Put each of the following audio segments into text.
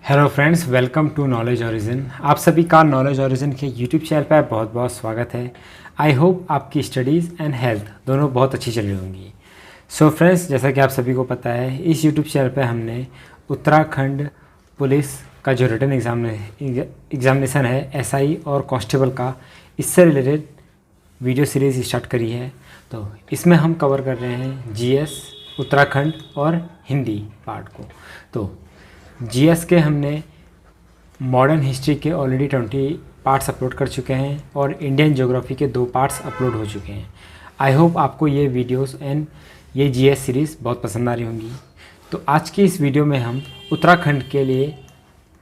Hello friends, welcome to knowledge origin. आप सभी का नॉलेज ओरिजिन के यूट्यूब चैनल पर बहुत बहुत स्वागत है। आई होप आपकी स्टडीज़ एंड हेल्थ दोनों बहुत अच्छी चल रही होंगी। सो फ्रेंड्स, जैसा कि आप सभी को पता है, इस यूट्यूब चैनल पर हमने उत्तराखंड पुलिस का जो रिटन एग्जामिनेशन है एसआई और कांस्टेबल का, इससे रिलेटेड वीडियो सीरीज़ स्टार्ट करी है। तो इसमें हम कवर कर रहे हैं जीएस, उत्तराखंड और हिंदी पार्ट को। तो जीएस के हमने मॉडर्न हिस्ट्री के ऑलरेडी 20 पार्ट्स अपलोड कर चुके हैं और इंडियन ज्योग्राफी के 2 पार्ट्स अपलोड हो चुके हैं। आई होप आपको ये वीडियोस एंड ये जीएस सीरीज़ बहुत पसंद आ रही होंगी। तो आज की इस वीडियो में हम उत्तराखंड के लिए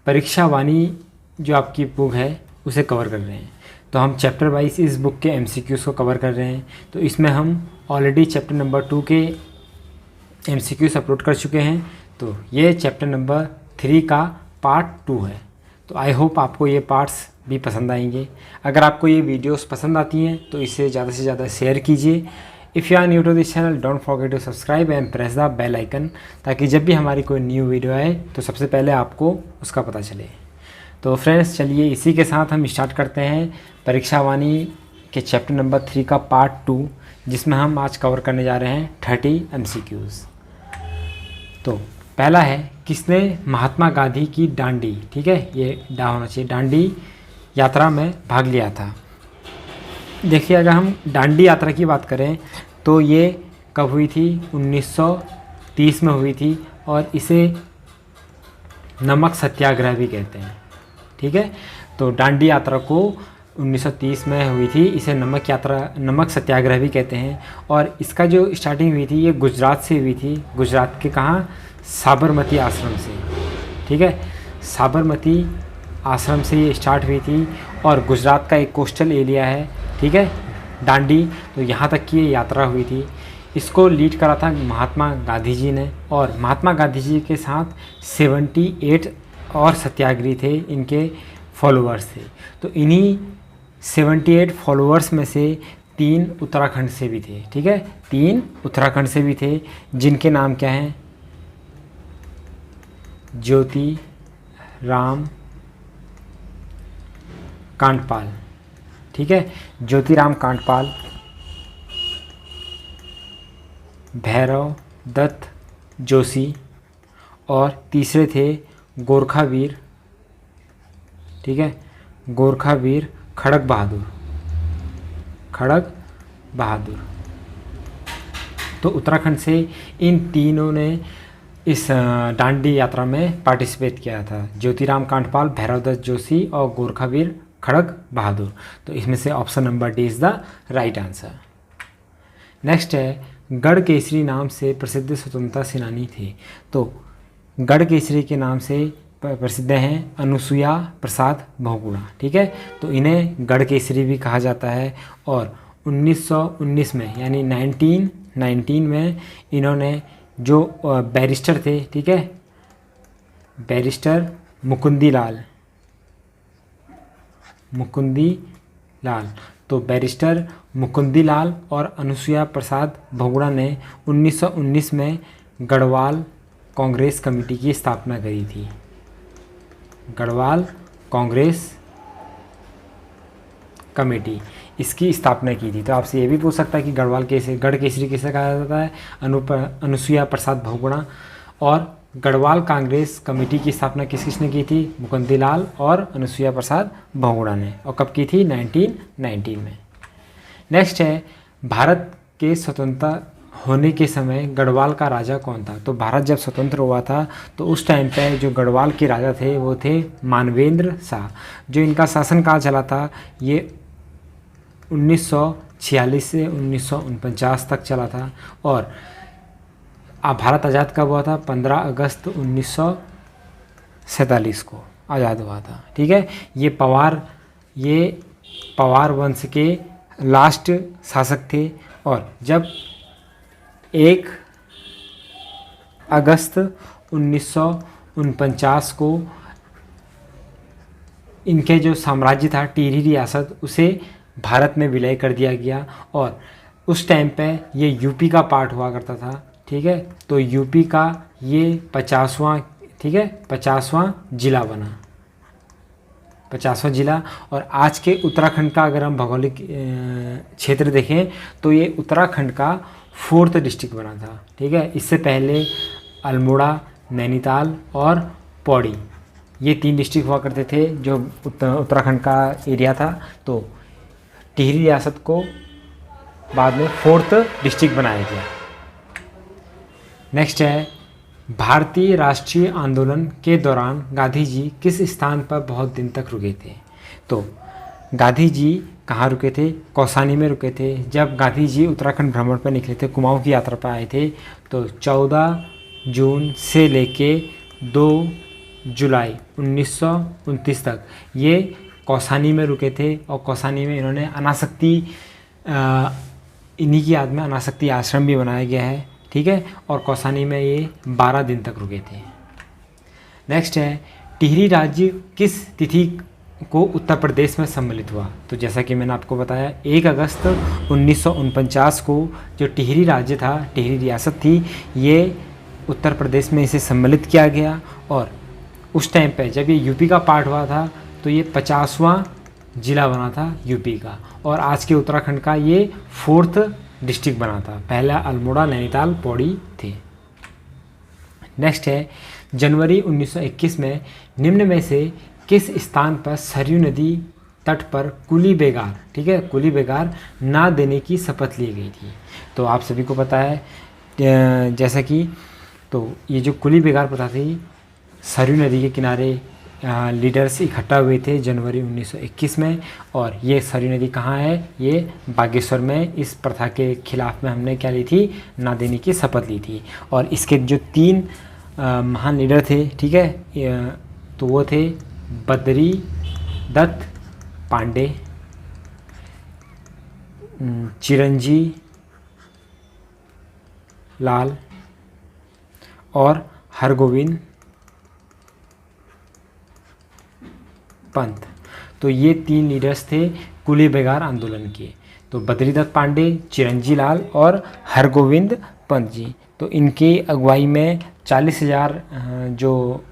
परीक्षा वाणी जो आपकी बुक है उसे कवर कर रहे हैं। तो हम चैप्टर वाइज इस बुक के एमसीक्यूज़ को कवर कर रहे हैं। तो इसमें हम ऑलरेडी चैप्टर नंबर 2 के एमसीक्यूज़ अपलोड कर चुके हैं। तो ये चैप्टर नंबर 3 का पार्ट 2 है। तो आई होप आपको ये पार्ट्स भी पसंद आएंगे। अगर आपको ये वीडियोस पसंद आती हैं तो इसे ज़्यादा से ज़्यादा शेयर कीजिए। If you are new to this channel, don't forget to subscribe and press the bell icon, ताकि जब भी हमारी कोई न्यू वीडियो आए तो सबसे पहले आपको उसका पता चले। तो फ्रेंड्स, चलिए इसी के साथ हम स्टार्ट करते हैं परीक्षा वाणी के चैप्टर नंबर 3 का पार्ट 2, जिसमें हम आज कवर करने जा रहे हैं 30 MCQs। तो पहला है, किसने महात्मा गांधी की डांडी, ठीक है, ये डा होना चाहिए, डांडी यात्रा में भाग लिया था। देखिए, अगर हम डांडी यात्रा की बात करें तो ये कब हुई थी? 1930 में हुई थी और इसे नमक सत्याग्रह भी कहते हैं, ठीक है। तो डांडी यात्रा को 1930 में हुई थी, इसे नमक सत्याग्रह भी कहते हैं। और इसका जो स्टार्टिंग हुई थी ये गुजरात से हुई थी। गुजरात के कहाँ? साबरमती आश्रम से, ठीक है। साबरमती आश्रम से ये स्टार्ट हुई थी और गुजरात का एक कोस्टल एरिया है, ठीक है, डांडी। तो यहाँ तक की ये यात्रा हुई थी। इसको लीड करा था महात्मा गांधी जी ने, और महात्मा गांधी जी के साथ 78 और सत्याग्रही थे, इनके फॉलोअर्स थे। तो इन्हीं 78 फॉलोअर्स में से 3 उत्तराखंड से भी थे, ठीक है, 3 उत्तराखंड से भी थे, जिनके नाम क्या हैं? ज्योति राम कांडपाल, ठीक है, ज्योति राम कांडपाल, भैरव दत्त जोशी, और तीसरे थे गोरखा वीर, ठीक है, गोरखा वीर खड़ग बहादुर। तो उत्तराखंड से इन तीनों ने इस डांडी यात्रा में पार्टिसिपेट किया था, ज्योतिराम कांडपाल, भैरव दत्त जोशी और गोरखा वीर खड़ग बहादुर। तो इसमें से option number D is the right answer. Next है, गढ़ केसरी नाम से प्रसिद्ध स्वतंत्रता सेनानी थे। तो गढ़ केसरी के नाम से प्रसिद्ध हैं अनुसुईया प्रसाद बहुगुणा, ठीक है। तो इन्हें गढ़ केसरी भी कहा जाता है। और 1919 में, यानी 1919 में इन्होंने जो बैरिस्टर थे, ठीक है, बैरिस्टर मुकुंदी लाल, तो बैरिस्टर मुकुंदी लाल और अनुसुईया प्रसाद बहुगुणा ने 1919 में गढ़वाल कांग्रेस कमेटी की स्थापना करी थी। गढ़वाल कांग्रेस कमेटी, इसकी स्थापना की थी। तो आपसे ये भी पूछ सकता है कि गढ़ केसरी किसे कहा जाता है? अनुसुईया प्रसाद बहुगुणा। और गढ़वाल कांग्रेस कमेटी की स्थापना किसने की थी? मुकुंदी लाल और अनुसुईया प्रसाद बहुगुणा ने। और कब की थी? 1919 में। नेक्स्ट है, भारत के स्वतंत्रता होने के समय गढ़वाल का राजा कौन था? तो भारत जब स्वतंत्र हुआ था तो उस टाइम पे जो गढ़वाल के राजा थे वो थे मानवेंद्र शाह। जो इनका शासनकाल चला था ये 1946 से 1949 तक चला था। और भारत आज़ाद कब हुआ था? 15 अगस्त 1947 को आज़ाद हुआ था, ठीक है। ये पवार वंश के लास्ट शासक थे। और जब 1 अगस्त 1949 को इनके जो साम्राज्य था, टिहरी रियासत, उसे भारत में विलय कर दिया गया। और उस टाइम पे ये यूपी का पार्ट हुआ करता था, ठीक है। तो यूपी का ये 50वां ठीक है, 50वां जिला बना, 50वां जिला। और आज के उत्तराखंड का अगर हम भौगोलिक क्षेत्र देखें तो ये उत्तराखंड का 4th डिस्ट्रिक्ट बना था, ठीक है। इससे पहले अल्मोड़ा, नैनीताल और पौड़ी, ये 3 डिस्ट्रिक्ट हुआ करते थे जो उत्तराखंड का एरिया था। तो टिहरी रियासत को बाद में 4th डिस्ट्रिक्ट बनाया गया। नेक्स्ट है, भारतीय राष्ट्रीय आंदोलन के दौरान गांधी जी किस स्थान पर बहुत दिन तक रुके थे? तो गांधी जी कहाँ रुके थे? कौसानी में रुके थे। जब गांधी जी उत्तराखंड भ्रमण पर निकले थे, कुमाऊं की यात्रा पर आए थे, तो 14 जून से लेके 2 जुलाई 1929 तक ये कौसानी में रुके थे। और कौसानी में इन्होंने अनासक्ति, इन्हीं की याद में अनासक्ति आश्रम भी बनाया गया है, ठीक है। और कौसानी में ये 12 दिन तक रुके थे। नेक्स्ट है, टिहरी राज्य किस तिथि को उत्तर प्रदेश में सम्मिलित हुआ? तो जैसा कि मैंने आपको बताया, 1 अगस्त 1949 को जो टिहरी राज्य था, टिहरी रियासत थी, ये उत्तर प्रदेश में इसे सम्मिलित किया गया। और उस टाइम पे जब ये यूपी का पार्ट हुआ था तो ये 50वां जिला बना था यूपी का। और आज के उत्तराखंड का ये 4th डिस्ट्रिक्ट बना था। पहला अल्मोड़ा, नैनीताल, पौड़ी थे। नेक्स्ट है, जनवरी 1921 में निम्न में से किस स्थान पर सरयू नदी तट पर कुली बेगार, ठीक है, कुली बेगार ना देने की शपथ ली गई थी? तो आप सभी को पता है, जैसा कि तो ये जो कुली बेगार प्रथा थी, सरयू नदी के किनारे लीडर्स इकट्ठा हुए थे जनवरी 1921 में। और ये सरयू नदी कहाँ है? ये बागेश्वर में। इस प्रथा के खिलाफ में हमने क्या ली थी? ना देने की शपथ ली थी। और इसके जो 3 महान लीडर थे, ठीक है, तो वो थे बद्री दत्त पांडे, चिरंजी लाल और हरगोविंद पंत। तो ये 3 लीडर्स थे कुली बेगार आंदोलन के। तो बद्रीदत्त पांडे, चिरंजी लाल और हरगोविंद पंत जी। तो इनकी अगुवाई में 40,000 जो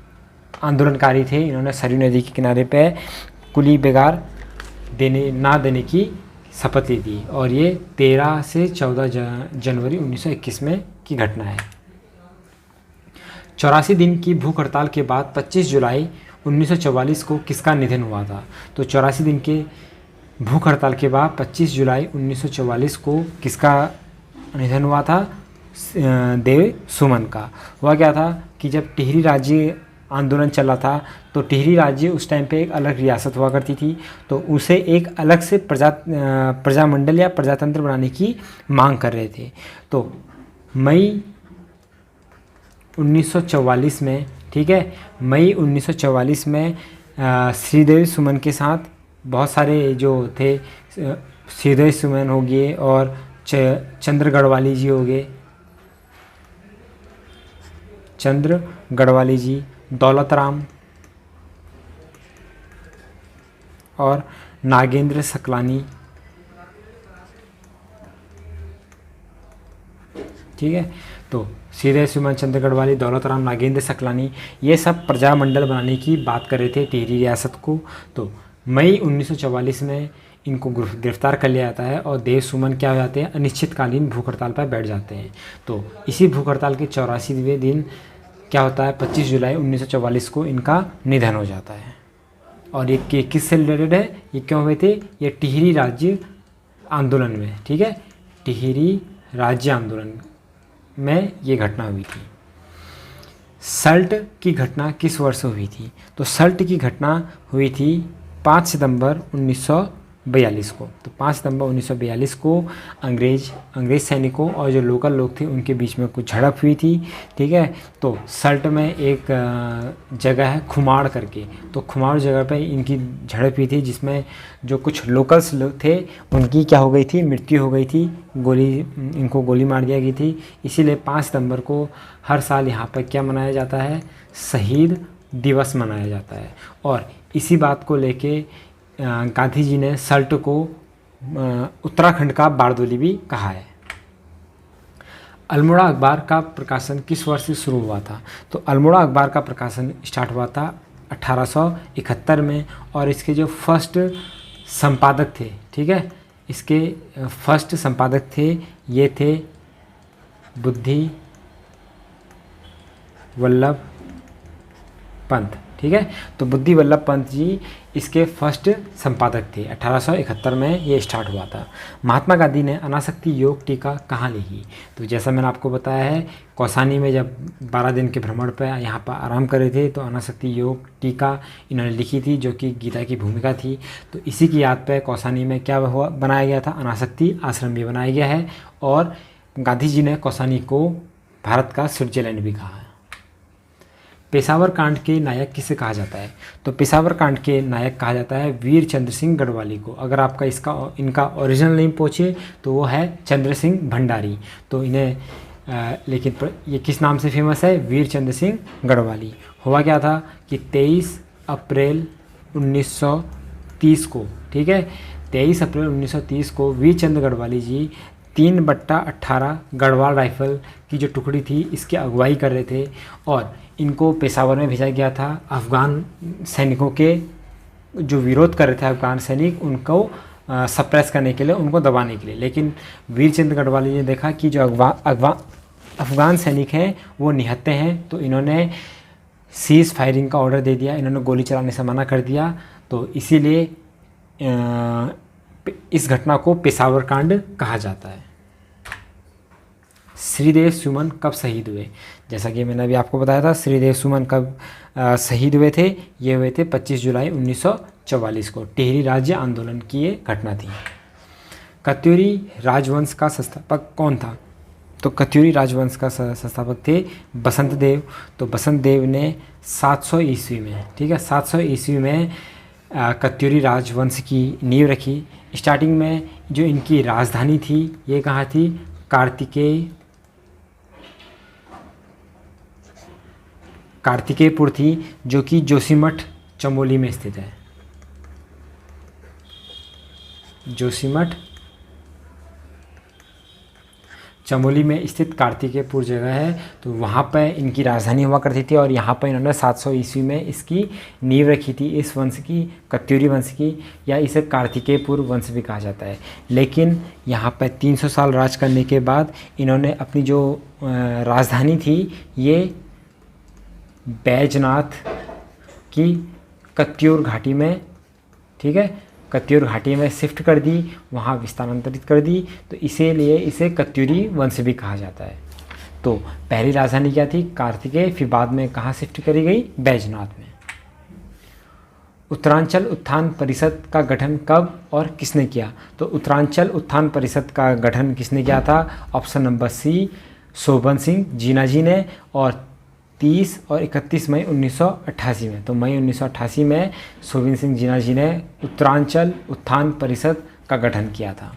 आंदोलनकारी थे, इन्होंने सरयू नदी के किनारे पे कुली बेगार ना देने की शपथ ली थी। और ये 13 से 14 जनवरी 1921 में की घटना है। 84 दिन की भूख हड़ताल के बाद 25 जुलाई 1944 को किसका निधन हुआ था? तो 84 दिन के भूख हड़ताल के बाद 25 जुलाई 1944 को किसका निधन हुआ था? देव सुमन का। हुआ क्या था कि जब टिहरी राज्य आंदोलन चला था तो टिहरी राज्य उस टाइम पे एक अलग रियासत हुआ करती थी, तो उसे एक अलग से प्रजामंडल या प्रजातंत्र बनाने की मांग कर रहे थे। तो मई 1944 में, ठीक है, मई 1944 में श्रीदेव सुमन के साथ बहुत सारे जो थे, श्रीदेव सुमन हो गए और चंद्र गढ़वाली जी हो गए, चंद्र गढ़वाली जी, दौलत राम और नागेंद्र सकलानी, ठीक है। तो श्रीदेव सुमन, चंद्र गढ़वाली, दौलत राम, नागेंद्र सकलानी, ये सब प्रजामंडल बनाने की बात कर रहे थे टिहरी रियासत को। तो मई 1944 में इनको गिरफ्तार कर लिया जाता है और देव सुमन क्या हो जाते हैं? अनिश्चितकालीन भूख हड़ताल पर बैठ जाते हैं। तो इसी भूख हड़ताल के 84वें दिन क्या होता है? 25 जुलाई 1944 को इनका निधन हो जाता है। और ये किससे रिलेटेड है? ये क्यों हुए थे? ये टिहरी राज्य आंदोलन में, ठीक है, टिहरी राज्य आंदोलन में ये घटना हुई थी। सल्ट की घटना किस वर्ष हुई थी? तो सल्ट की घटना हुई थी 5 सितंबर 1942 को। तो 5 सितंबर 1942 को अंग्रेज सैनिकों और जो लोकल लोग थे उनके बीच में कुछ झड़प हुई थी, ठीक है। तो सल्ट में एक जगह है खुमाड़ करके, तो खुमाड़ जगह पे इनकी झड़प हुई थी जिसमें जो कुछ लोकल्स लोग थे उनकी क्या हो गई थी? मृत्यु हो गई थी, इनको गोली मार दिया गई थी। इसीलिए 5 सितंबर को हर साल यहाँ पर क्या मनाया जाता है? शहीद दिवस मनाया जाता है। और इसी बात को लेके गांधी जी ने सल्ट को उत्तराखंड का बारदोली भी कहा है। अल्मोड़ा अखबार का प्रकाशन किस वर्ष से शुरू हुआ था? तो अल्मोड़ा अखबार का प्रकाशन स्टार्ट हुआ था 1871 में, और इसके जो फर्स्ट संपादक थे, ठीक है, इसके फर्स्ट संपादक थे, ये थे बुद्धि वल्लभ पंत, ठीक है। तो बुद्धि वल्लभ पंत जी इसके फर्स्ट संपादक थे। 1871 में ये स्टार्ट हुआ था। महात्मा गांधी ने अनासक्ति योग टीका कहाँ लिखी? तो जैसा मैंने आपको बताया है, कौसानी में जब 12 दिन के भ्रमण पर यहाँ पर आराम कर रहे थे तो अनासक्ति योग टीका इन्होंने लिखी थी, जो कि गीता की भूमिका थी। तो इसी की याद पर कौसानी में क्या हुआ, बनाया गया था, अनासक्ति आश्रम भी बनाया गया है। और गांधी जी ने कौसानी को भारत का स्विट्जरलैंड भी कहा है। पेशावर कांड के नायक किसे कहा जाता है? तो पेशावर कांड के नायक कहा जाता है वीर चंद्र सिंह गढ़वाली को। अगर आपका इनका ओरिजिनल नेम पूछे तो वो है चंद्र सिंह भंडारी। तो इन्हें लेकिन ये किस नाम से फेमस है? वीर चंद्र सिंह गढ़वाली। हुआ क्या था कि 23 अप्रैल 1930 को, ठीक है, 23 अप्रैल 1930 को वीर चंद्र गढ़वाली जी 3/18 गढ़वाल राइफल की जो टुकड़ी थी इसकी अगुवाई कर रहे थे, और इनको पेशावर में भेजा गया था अफ़गान सैनिकों के जो विरोध कर रहे थे अफ़गान सैनिक, उनको सप्रेस करने के लिए, उनको दबाने के लिए। लेकिन वीरचंद गढ़वाली ने देखा कि जो अफ़गान सैनिक हैं वो निहत्थे हैं, तो इन्होंने सीज़ फायरिंग का ऑर्डर दे दिया, इन्होंने गोली चलाने से मना कर दिया। तो इसीलिए इस घटना को पेशावर कांड कहा जाता है। श्रीदेव सुमन कब शहीद हुए? जैसा कि मैंने अभी आपको बताया था, श्रीदेव सुमन कब शहीद हुए थे? ये हुए थे 25 जुलाई 1944 को। टिहरी राज्य आंदोलन की ये घटना थी। कत्यूरी राजवंश का संस्थापक कौन था? तो कत्यूरी राजवंश का संस्थापक थे बसंत देव। तो बसंत देव ने 700 ईस्वी में, ठीक है, 700 ईस्वी में कत्यूरी राजवंश की नींव रखी। स्टार्टिंग में जो इनकी राजधानी थी ये कहाँ थी? कार्तिकेयपुर थी, जो कि जोशीमठ चमोली में स्थित है। जोशीमठ चमोली में स्थित कार्तिकेयपुर जगह है, तो वहाँ पर इनकी राजधानी हुआ करती थी, और यहाँ पर इन्होंने 700 ईस्वी में इसकी नींव रखी थी, इस वंश की, कत्यूरी वंश की, या इसे कार्तिकेयपुर वंश भी कहा जाता है। लेकिन यहाँ पर 300 साल राज करने के बाद इन्होंने अपनी जो राजधानी थी ये बैजनाथ की कत्यूर घाटी में, ठीक है, कत्यूर घाटी में शिफ्ट कर दी, वहाँ स्थानांतरित कर दी, तो इसीलिए इसे कत्यूरी वंश भी कहा जाता है। तो पहली राजधानी क्या थी? कार्तिकेय, फिर बाद में कहाँ शिफ्ट करी गई? बैजनाथ में। उत्तरांचल उत्थान परिषद का गठन कब और किसने किया? तो उत्तरांचल उत्थान परिषद का गठन किसने किया था? ऑप्शन नंबर सी, शोभन सिंह जीना जी ने, और 30 और 31 मई 1988 में। तो मई 1988 में शोभन सिंह जीना जी ने उत्तरांचल उत्थान परिषद का गठन किया था।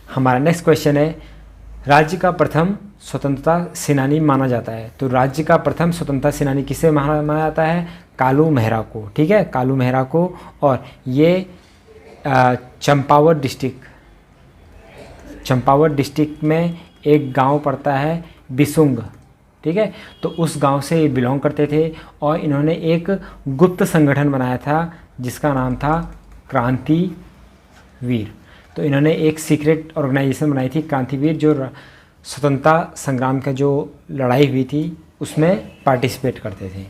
हमारा नेक्स्ट क्वेश्चन है, राज्य का प्रथम स्वतंत्रता सेनानी माना जाता है। तो राज्य का प्रथम स्वतंत्रता सेनानी किसे माना जाता है? कालू मेहरा को, ठीक है, कालू मेहरा को। और ये चंपावत डिस्ट्रिक्ट में एक गांव पड़ता है बिसुंग, ठीक है, तो उस गांव से ये बिलोंग करते थे, और इन्होंने एक गुप्त संगठन बनाया था जिसका नाम था क्रांतिवीर। तो इन्होंने एक सीक्रेट ऑर्गेनाइजेशन बनाई थी क्रांतिवीर, जो स्वतंत्रता संग्राम का जो लड़ाई हुई थी उसमें पार्टिसिपेट करते थे।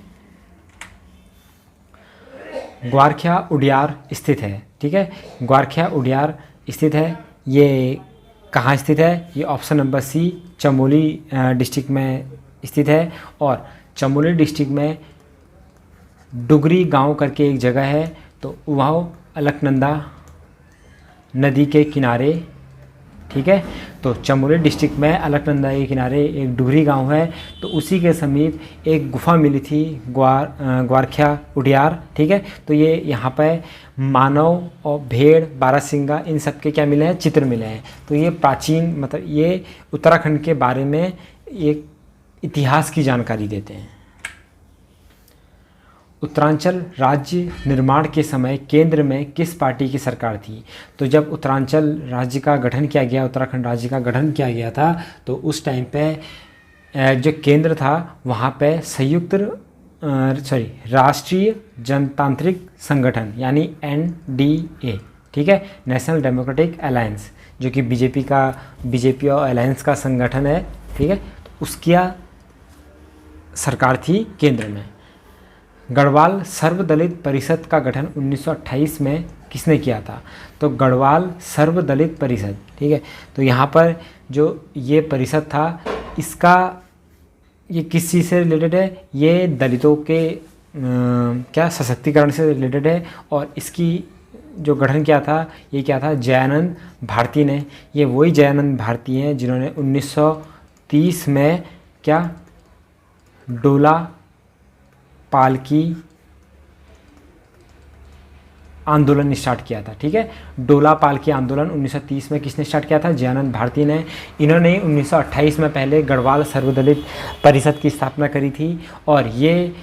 ग्वारख्या उडियार स्थित है, ठीक है, ग्वारख्या उडियार स्थित है। ये कहाँ स्थित है? ये option number C, Chamoli district में स्थित है। और चमोली डिस्ट्रिक्ट में डुगरी गांव करके एक जगह है, तो वह अलकनंदा नदी के किनारे, ठीक है, तो चमोली डिस्ट्रिक्ट में अलकनंदा के किनारे एक डुगरी गांव है, तो उसी के समीप एक गुफा मिली थी ग्वारख्या उडियार, ठीक है। तो ये यहाँ पर मानव और भेड़, बारहसिंगा, इन सब के क्या मिले हैं? चित्र मिले हैं। तो ये प्राचीन, मतलब ये उत्तराखंड के बारे में एक इतिहास की जानकारी देते हैं। उत्तरांचल राज्य निर्माण के समय केंद्र में किस पार्टी की सरकार थी? तो जब उत्तरांचल राज्य का गठन किया गया, उत्तराखंड राज्य का गठन किया गया था, तो उस टाइम पे जो केंद्र था वहाँ पे राष्ट्रीय जनतांत्रिक संगठन यानी NDA, ठीक है, नेशनल डेमोक्रेटिक अलायंस, जो कि बीजेपी और अलायंस का संगठन है, ठीक है, तो उसकी सरकार थी केंद्र में। गढ़वाल सर्वदलित परिषद का गठन 1928 में किसने किया था? तो गढ़वाल सर्वदलित परिषद, ठीक है, तो यहाँ पर जो ये परिषद था ये किस चीज़ से रिलेटेड है? ये दलितों के क्या सशक्तिकरण से रिलेटेड है। और इसकी जो गठन किया था, ये क्या था? जयानंद भारती ने। ये वही जयानंद भारती हैं जिन्होंने 1930 में क्या डोला पालकी आंदोलन स्टार्ट किया था, ठीक है। डोला पालकी आंदोलन 1930 में किसने स्टार्ट किया था? जयानंद भारती ने। इन्होंने 1928 में पहले गढ़वाल सर्वदलित परिषद की स्थापना करी थी। और ये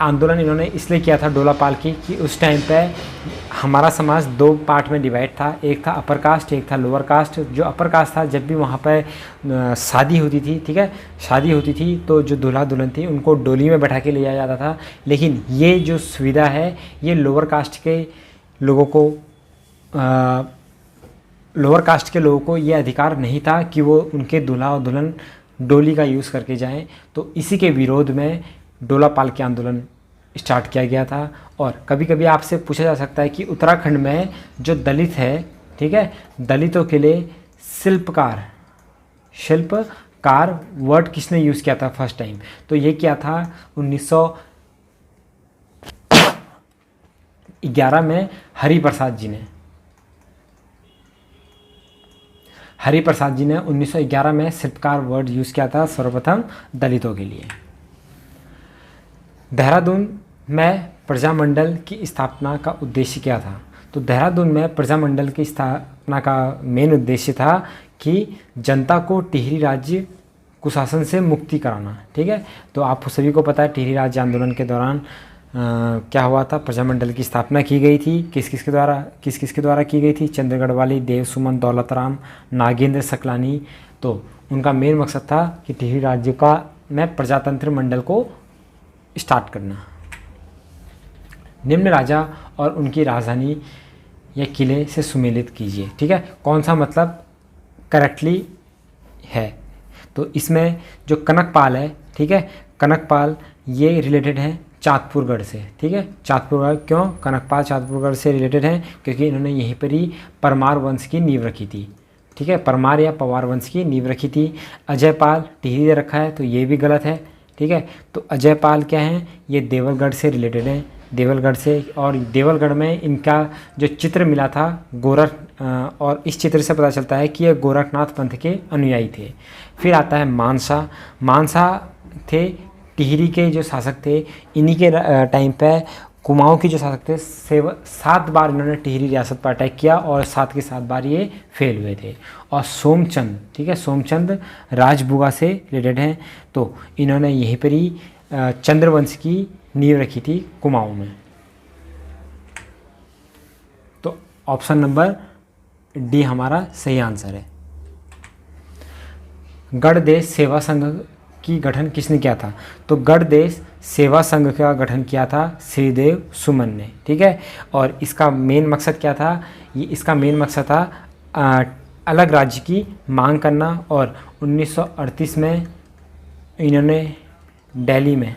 आंदोलन इन्होंने इसलिए किया था डोला पालकी कि उस टाइम पे हमारा समाज दो पार्ट में डिवाइड था, एक था अपर कास्ट, एक था लोअर कास्ट। जो अपर कास्ट था, जब भी वहाँ पर शादी होती थी, ठीक है, शादी होती थी तो जो दूल्हा दुल्हन थी उनको डोली में बैठा के ले जाया जाता था। लेकिन ये जो सुविधा है ये लोअर कास्ट के लोगों को ये अधिकार नहीं था कि वो उनके दूल्हा और दुल्हन डोली का यूज़ करके जाएं। तो इसी के विरोध में डोला पालकी आंदोलन स्टार्ट किया गया था। और कभी कभी आपसे पूछा जा सकता है कि उत्तराखंड में जो दलित है, ठीक है, दलितों के लिए शिल्पकार वर्ड किसने यूज़ किया था फर्स्ट टाइम? तो ये किया था 1911 में हरिप्रसाद जी ने। हरिप्रसाद जी ने 1911 में शिल्पकार वर्ड यूज़ किया था सर्वप्रथम दलितों के लिए। देहरादून में प्रजामंडल की स्थापना का उद्देश्य क्या था? तो देहरादून में प्रजामंडल की स्थापना का मेन उद्देश्य था कि जनता को टिहरी राज्य कुशासन से मुक्ति कराना, ठीक है। तो आप सभी को पता है टिहरी राज्य आंदोलन के दौरान क्या हुआ था? प्रजामंडल की स्थापना की गई थी। किस किस के द्वारा की गई थी? चंद्र गढ़वाली, देव सुमन, दौलतराम, नागेंद्र सकलानी। तो उनका मेन मकसद था कि टिहरी राज्य में प्रजातंत्र मंडल को स्टार्ट करना। निम्न राजा और उनकी राजधानी या किले से सुमेलित कीजिए, ठीक है। कौन सा मतलब करेक्टली है? तो इसमें जो कनकपाल है, ठीक है, कनकपाल ये रिलेटेड है चाँदपुरगढ़ से, ठीक है। चाँदपुरगढ़ क्यों? कनकपाल चाँदपुरगढ़ से रिलेटेड हैं क्योंकि इन्होंने यहीं पर ही परमार वंश की नींव रखी थी, ठीक है, परमार या पवार वंश की नींव रखी थी। अजयपाल टिहरी दे रखा है तो ये भी गलत है, ठीक है। तो अजयपाल क्या हैं? ये देवलगढ़ से रिलेटेड हैं, देवलगढ़ से। और देवलगढ़ में इनका जो चित्र मिला था और इस चित्र से पता चलता है कि ये गोरखनाथ पंथ के अनुयायी थे। फिर आता है मानसा थे टिहरी के जो शासक थे। इन्हीं के टाइम पे कुमाऊं के जो शासक थे 7 बार इन्होंने टिहरी रियासत पर अटैक किया और 7 के 7 बार ये फेल हुए थे। और सोमचंद, ठीक है, सोमचंद राजबुगा से रिलेटेड हैं। तो इन्होंने यहीं पर ही चंद्रवंश की नींव रखी थी कुमाऊं में। तो ऑप्शन नंबर डी हमारा सही आंसर है। गढ़देश सेवा संघ की गठन किसने किया था? तो गढ़देश सेवा संघ का गठन किया था श्रीदेव सुमन ने, ठीक है। और इसका मेन मकसद क्या था? इसका मेन मकसद था अलग राज्य की मांग करना। और 1938 में इन्होंने दिल्ली में,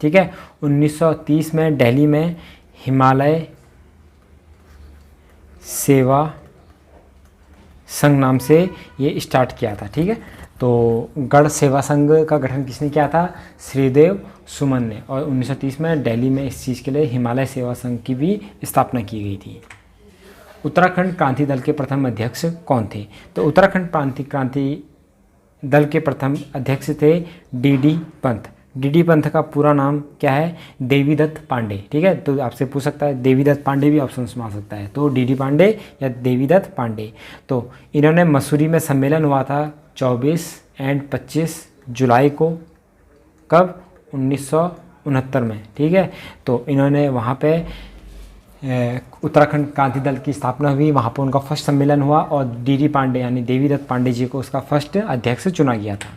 ठीक है, 1930 में दिल्ली में हिमालय सेवा संघ नाम से ये स्टार्ट किया था, ठीक है। तो गढ़ सेवा संघ का गठन किसने किया था? श्रीदेव सुमन ने। और 1930 में दिल्ली में इस चीज़ के लिए हिमालय सेवा संघ की भी स्थापना की गई थी। उत्तराखंड क्रांति दल के प्रथम अध्यक्ष कौन थे? तो उत्तराखंड क्रांति दल के प्रथम अध्यक्ष थे डीडी पंत। डीडी पंत का पूरा नाम क्या है? देवीदत्त पांडे, ठीक है। तो आपसे पूछ सकता है देवीदत्त पांडे भी ऑप्शन में आ सकता है, तो डीडी पांडे या देवीदत्त पांडे। तो इन्होंने मसूरी में सम्मेलन हुआ था 24 और 25 जुलाई को। कब? 1969 में, ठीक है। तो इन्होंने वहाँ पे उत्तराखंड क्रांति दल की स्थापना हुई, वहाँ पर उनका फर्स्ट सम्मेलन हुआ और डी पांडे यानी देवीदत्त पांडे जी को उसका फर्स्ट अध्यक्ष चुना गया था।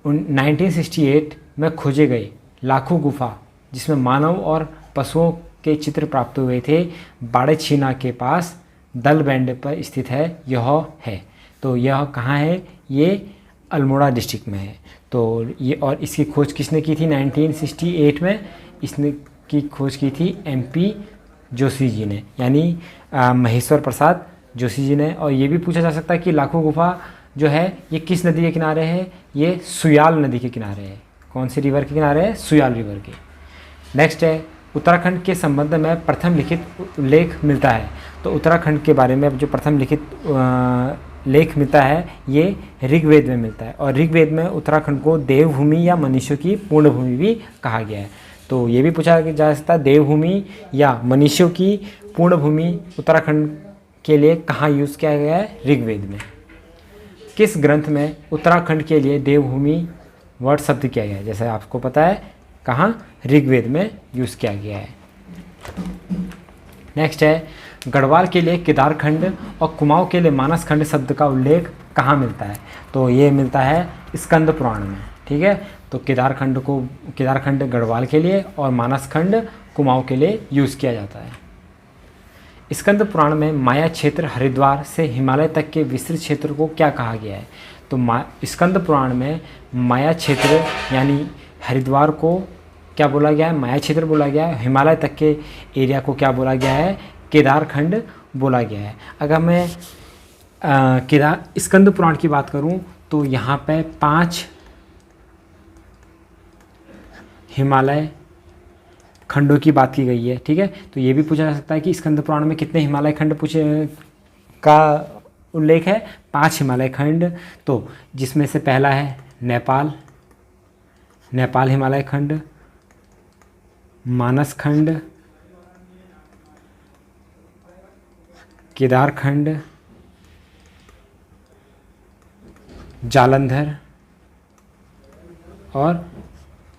1968 में खोजे गए लाखों गुफा जिसमें मानव और पशुओं के चित्र प्राप्त हुए थे, बाड़ेछीना के पास दल बैंड पर स्थित है, यह है। तो यह कहाँ है? ये अल्मोड़ा डिस्ट्रिक्ट में है। तो ये, और इसकी खोज किसने की थी? 1968 में इसने की खोज की थी MP जोशी जी ने, यानी महेश्वर प्रसाद जोशी जी ने। और ये भी पूछा जा सकता है कि लाखों गुफा जो है ये किस नदी के किनारे है? ये सुयाल नदी के किनारे है। कौन सी रिवर के किनारे है? सुयाल रिवर के। नेक्स्ट है उत्तराखंड के संबंध में प्रथम लिखित उल्लेख मिलता है। तो उत्तराखंड के बारे में जो प्रथम लिखित लेख मिलता है ये ऋग्वेद में मिलता है, और ऋग्वेद में उत्तराखंड को देवभूमि या मनुष्यों की पूर्णभूमि भी कहा गया है। तो ये भी पूछा जा सकता है देवभूमि या मनुष्यों की पूर्णभूमि उत्तराखंड के लिए कहाँ यूज़ किया गया है? ऋग्वेद में। किस ग्रंथ में उत्तराखंड के लिए देवभूमि वर्ड शब्द किया गया है? जैसे आपको पता है कहाँ? ऋग्वेद में यूज़ किया गया है। नेक्स्ट है गढ़वाल के लिए केदारखंड और कुमाऊं के लिए मानसखंड शब्द का उल्लेख कहाँ मिलता है? तो ये मिलता है स्कंद पुराण में, ठीक है। तो केदारखंड गढ़वाल के लिए और मानसखंड कुमाऊं के लिए यूज़ किया जाता है। स्कंद पुराण में माया क्षेत्र हरिद्वार से हिमालय तक के विस्तृत क्षेत्र को क्या कहा गया है? तो स्कंद पुराण में माया क्षेत्र यानी हरिद्वार को क्या बोला गया है? माया क्षेत्र बोला गया है। हिमालय तक के एरिया को क्या बोला गया है? केदारखंड बोला गया है। अगर मैं स्कंद पुराण की बात करूं तो यहाँ पे 5 हिमालय खंडों की बात की गई है, ठीक है। तो ये भी पूछा जा सकता है कि स्कंद पुराण में कितने हिमालय खंड का उल्लेख है? 5 हिमालय खंड। तो जिसमें से पहला है नेपाल हिमालय खंड, मानस खंड, केदारखंड, जालंधर और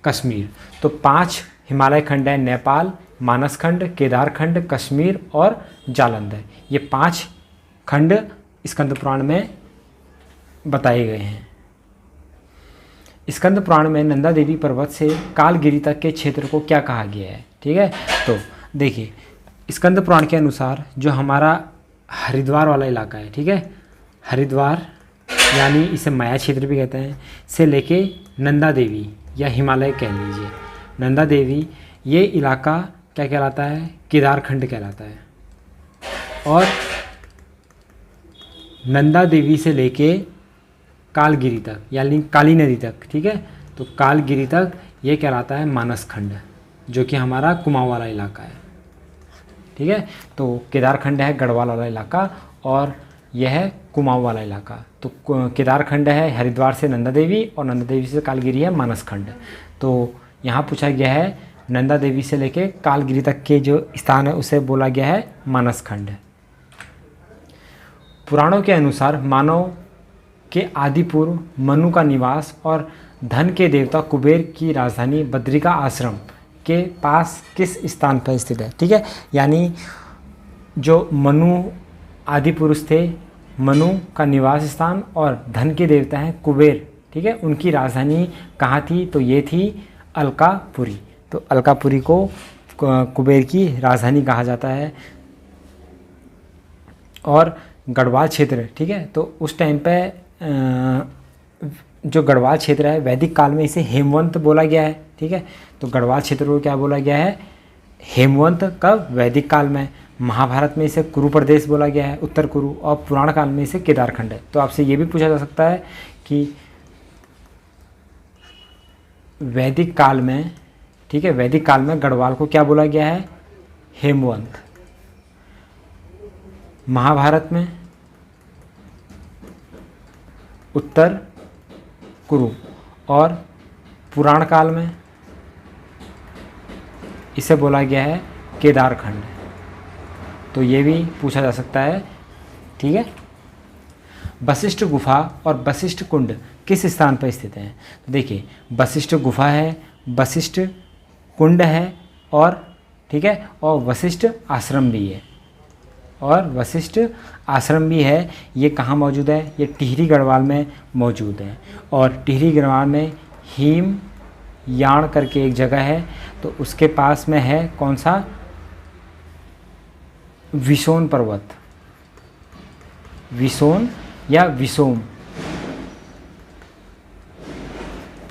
कश्मीर। तो 5 हिमालय खंड है, नेपाल, मानसखंड, केदारखंड, कश्मीर और जालंधर। ये 5 खंड स्कंद पुराण में बताए गए हैं। स्कंद पुराण में नंदा देवी पर्वत से कालगिरी तक के क्षेत्र को क्या कहा गया है? ठीक है। तो देखिए स्कंद पुराण के अनुसार जो हमारा हरिद्वार वाला इलाका है, ठीक है, हरिद्वार यानी इसे माया क्षेत्र भी कहते हैं, से लेके नंदा देवी या हिमालय कह लीजिए, नंदा देवी, ये इलाका क्या कहलाता है? केदारखंड कहलाता है। और नंदा देवी से लेके कालगिरी तक यानी काली नदी तक, ठीक है, तो कालगिरी तक ये कहलाता है मानसखंड, जो कि हमारा कुमाऊं वाला इलाका है, ठीक है। तो केदारखंड है गढ़वाल वाला इलाका और यह है कुमाऊं वाला इलाका। तो केदारखंड है हरिद्वार से नंदा देवी और नंदा देवी से कालगिरी है मानसखंड। तो यहाँ पूछा गया है नंदा देवी से लेके कालगिरी तक के जो स्थान है उसे बोला गया है मानसखंड। पुराणों के अनुसार मानव के आदि पूर्व मनु का निवास और धन के देवता कुबेर की राजधानी बद्रिका आश्रम के पास किस स्थान पर स्थित है? ठीक है, यानी जो मनु आदि पुरुष थे, मनु का निवास स्थान और धन के देवता हैं कुबेर, ठीक है, उनकी राजधानी कहाँ थी? तो ये थी अलकापुरी। तो अलकापुरी को कुबेर की राजधानी कहा जाता है। और गढ़वाल क्षेत्र, ठीक है, तो उस टाइम पे जो गढ़वाल क्षेत्र है वैदिक काल में इसे हेमवंत बोला गया है, ठीक है। तो गढ़वाल क्षेत्र को क्या बोला गया है? हेमवंत। कब? वैदिक काल में। महाभारत में इसे कुरु प्रदेश बोला गया है, उत्तर कुरु, और पुराण काल में इसे केदारखंड है। तो आपसे ये भी पूछा जा सकता है कि वैदिक काल में, ठीक है, वैदिक काल में गढ़वाल को क्या बोला गया है? हेमवंत। महाभारत में उत्तर कुरु और पुराण काल में इसे बोला गया है केदारखंड। तो ये भी पूछा जा सकता है, ठीक है। वशिष्ठ गुफा और वशिष्ठ कुंड किस स्थान पर स्थित हैं? तो देखिए वशिष्ठ गुफा है, वशिष्ठ कुंड है और ठीक है, और वशिष्ठ आश्रम भी है, और वशिष्ठ आश्रम भी है। ये कहाँ मौजूद है? ये टिहरी गढ़वाल में मौजूद है। और टिहरी गढ़वाल में हीम याण करके एक जगह है, तो उसके पास में है कौन सा? विसोन पर्वत, विसोन या विसोम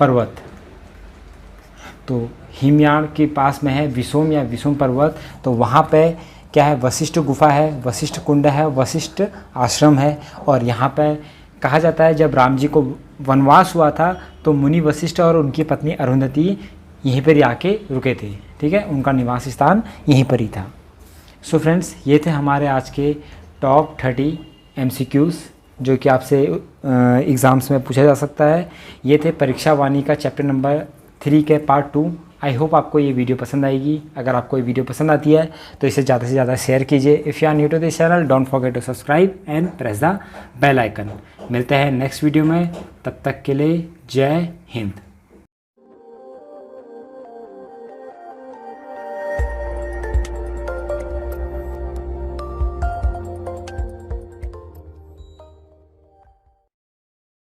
पर्वत। तो हिमयाण के पास में है विसोम या विसोम पर्वत। तो वहाँ पे क्या है? वशिष्ठ गुफा है, वशिष्ठ कुंड है, वशिष्ठ आश्रम है। और यहाँ पे कहा जाता है जब राम जी को वनवास हुआ था तो मुनि वशिष्ठ और उनकी पत्नी अरुंधति यहीं पर आके रुके थे, ठीक है, उनका निवास स्थान यहीं पर ही था। सो फ्रेंड्स, ये थे हमारे आज के टॉप 30 MCQs जो कि आपसे एग्ज़ाम्स में पूछा जा सकता है। ये थे परीक्षा वाणी का चैप्टर नंबर 3 के पार्ट 2। आई होप आपको ये वीडियो पसंद आएगी। अगर आपको ये वीडियो पसंद आती है तो इसे ज़्यादा से ज़्यादा शेयर कीजिए। If you are new to this channel, don't forget to subscribe and press the bell icon. मिलते हैं नेक्स्ट वीडियो में, तब तक के लिए जय हिंद।